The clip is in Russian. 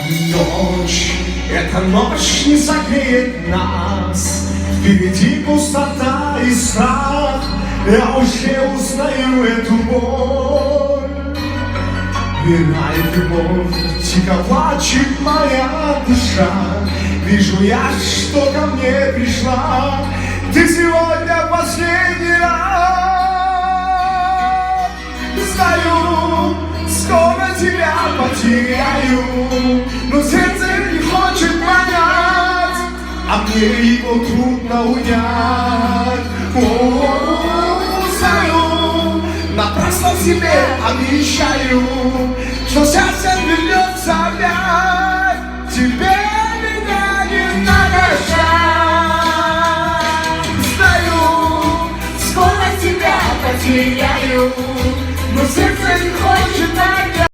Ночь, эта ночь не согреет нас. Впереди пустота и страх. Я уже узнаю эту боль. Умирает любовь, тихо плачет моя душа. Вижу я, что ко мне пришла. Ты сегодня последний раз. Знаю, скоро тебя потеряю, но сердце не хочет понять, а мне его трудно унять. Знаю, напрасно себе обещаю, что счастье вернется опять. Тебе меня не надо ждать. Знаю, скоро тебя потеряю,